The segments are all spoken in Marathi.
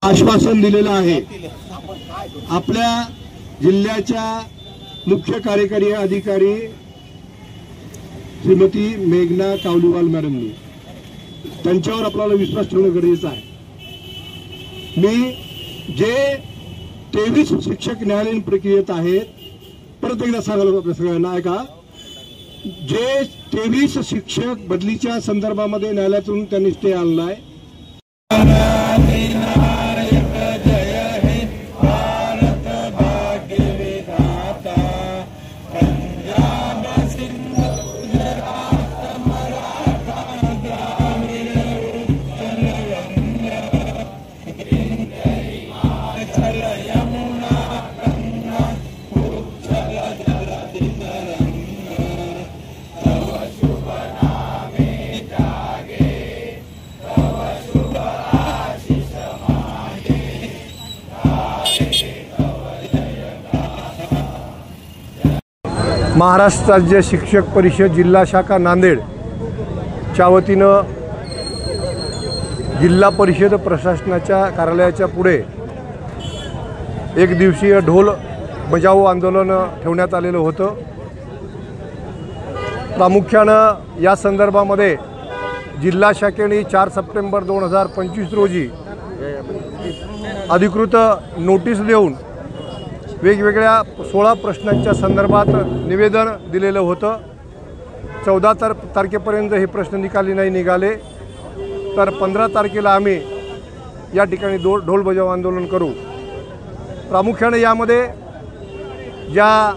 आश्वासन दिलेलं आहे। आपल्या जिल्ह्याच्या मुख्य कार्यकारी अधिकारी श्रीमती मेघना कावलीवाल मॅडमनी त्यांच्यावर आपल्याला विश्वास ठेवणं गरजेचं आहे। मी जे 23 शिक्षक न्यायालयीन प्रक्रियेत आहेत, परत एकदा सांगायला आपल्या सगळ्यांना ऐका, जे 23 शिक्षक बदलीच्या संदर्भामध्ये न्यायालयातून त्यांनी स्टे आणलाय, महाराष्ट्र राज्य शिक्षक परिषद जिल्हा शाखा नांदेड च्या वतीनं जिल्हा परिषद प्रशासनाच्या कार्यालयाच्या पुढे एक दिवसीय ढोल बजाव आंदोलन ठेवण्यात आलेलं होतं। प्रामुख्यानं या संदर्भामध्ये जिल्हा शाखेने 4 सप्टेंबर 2025 रोजी अधिकृत नोटीस देऊन वेगवेगळ्या 16 प्रश्नांच्या संदर्भात निवेदन दिलेलं होतं। 14 तारखेपर्यंत हे प्रश्न निकाली नाही निघाले तर 15 तारखेला आम्ही या ठिकाणी ढोल बजाव आंदोलन करू। प्रामुख्याने यामध्ये ज्या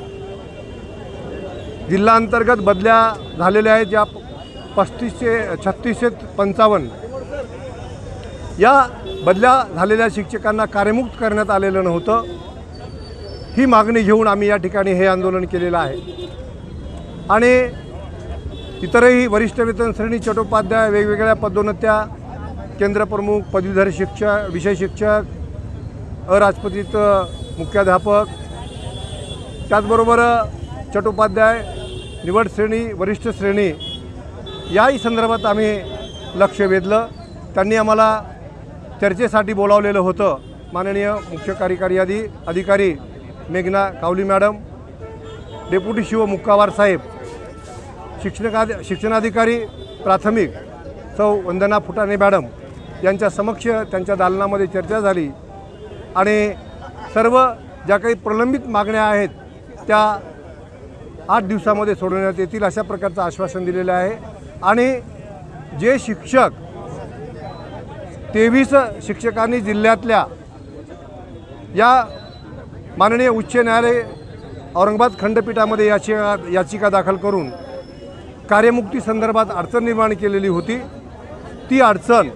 जिल्हांतर्गत बदल्या झालेल्या आहेत, ज्या 3655 या बदल्या झालेल्या शिक्षकांना कार्यमुक्त करण्यात आलेलं नव्हतं, ही मागणी घेऊन आम्ही या ठिकाणी हे आंदोलन केलेलं आहे। आणि इतरही वरिष्ठ वेतन श्रेणी चट्टोपाध्याय, वेगवेगळ्या पदोन्नत्या, केंद्रप्रमुख, पदवीधर शिक्षक, विषय शिक्षक, अराजपत्रित मुख्याध्यापक, त्याचबरोबर चट्टोपाध्याय, निवड श्रेणी, वरिष्ठ श्रेणी याही संदर्भात आम्ही लक्ष वेधलं। त्यांनी आम्हाला चर्चेसाठी बोलावलेलं होतं। माननीय मुख्य कार्यकारी अधिकारी मेघना कावली मॅडम, डेप्युटी शिव मुक्कावार साहेब, शिक्षणाधिकारी प्राथमिक सौ वंदना फुटाणे मॅडम यांच्या समक्ष त्यांच्या दालनामध्ये चर्चा झाली आणि सर्व ज्या काही प्रलंबित मागण्या आहेत त्या 8 दिवसामध्ये सोडवण्यात येतील अशा प्रकारचं आश्वासन दिलेलं आहे। आणि जे शिक्षक 23 शिक्षकांनी जिल्ह्यातल्या या माननीय उच्च न्यायालय औरंगाबाद खंडपीठामध्ये याचिका दाखल करून कार्यमुक्ती संदर्भात अडचण निर्माण केलेली होती, ती अडचण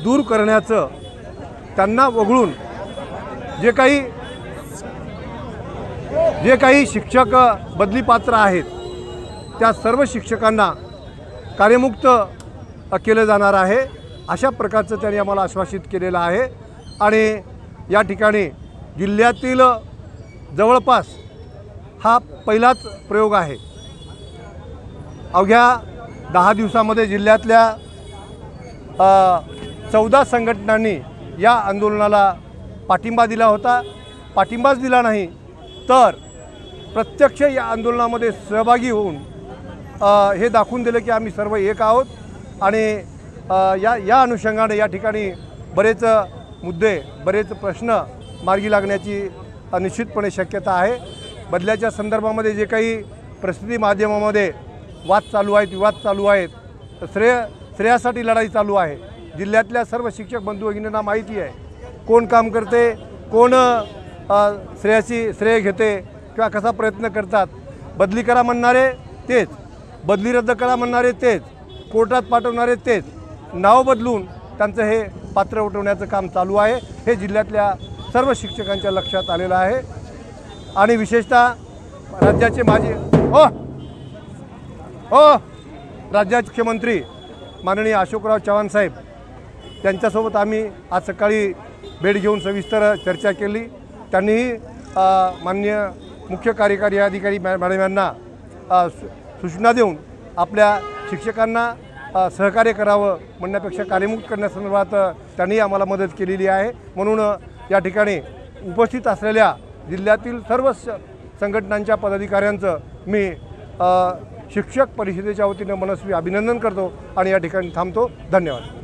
दूर करण्याचं, त्यांना वगळून जे काही शिक्षक बदली पात्र आहेत त्या सर्व शिक्षकांना कार्यमुक्त केलं जाणार आहे अशा प्रकारचं त्यांनी आम्हाला आश्वासित केलेलं आहे। आणि या ठिकाणी जिल्ह्यातील जवळपास हा पहिलाच प्रयोग आहे। अवघ्या 10 दिवसामध्ये जिल्ह्यातल्या 14 संघटनांनी या आंदोलनाला पाठिंबा दिला होता। पाठिंबाच दिला नाही तर प्रत्यक्ष या आंदोलनामध्ये सहभागी होऊन हे दाखवून दिलं की आम्ही सर्व एक आहोत। आणि या अनुषंगाने या ठिकाणी बरेच मुद्दे, बरेच प्रश्न मार्गी लागण्याची निश्चितपणे शक्यता आहे। बदल्याच्या संदर्भामध्ये जे काही प्रसिद्धी माध्यमामध्ये वाद चालू आहेत, विवाद चालू आहेत, श्रेयासाठी लढाई चालू आहे। जिल्ह्यातल्या सर्व शिक्षक बंधू भगिनींना माहिती आहे कोण काम करते, कोण श्रेय घेते किंवा कसा प्रयत्न करतात। बदली करा म्हणणारे तेच, बदली रद्द करा म्हणणारे तेच, कोर्टात पाठवणारे तेच, नाव बदलून त्यांचं हे पात्र उठवण्याचं काम चालू आहे। हे जिल्ह्यातल्या सर्व शिक्षकांच्या लक्षात आलेलं आहे। आणि विशेषतः राज्याचे माजी राज्याचे मुख्यमंत्री माननीय अशोकराव चव्हाण साहेब त्यांच्यासोबत आम्ही आज सकाळी भेट घेऊन सविस्तर चर्चा केली। त्यांनीही माननीय मुख्य कार्यकारी अधिकारी मॅडम यांना सूचना देऊन आपल्या शिक्षकांना सहकार्य करावं म्हणण्यापेक्षा कार्यमुक्त करण्यासंदर्भात त्यांनी आम्हाला मदत केलेली आहे. म्हणून या ठिकाणी उपस्थित असलेल्या जिल्ह्यातील सर्व संघटनांच्या पदाधिकाऱ्यांचं मी शिक्षक परिषदेच्या वतीनं मनस्वी अभिनंदन करतो आणि या ठिकाणी थांबतो. धन्यवाद.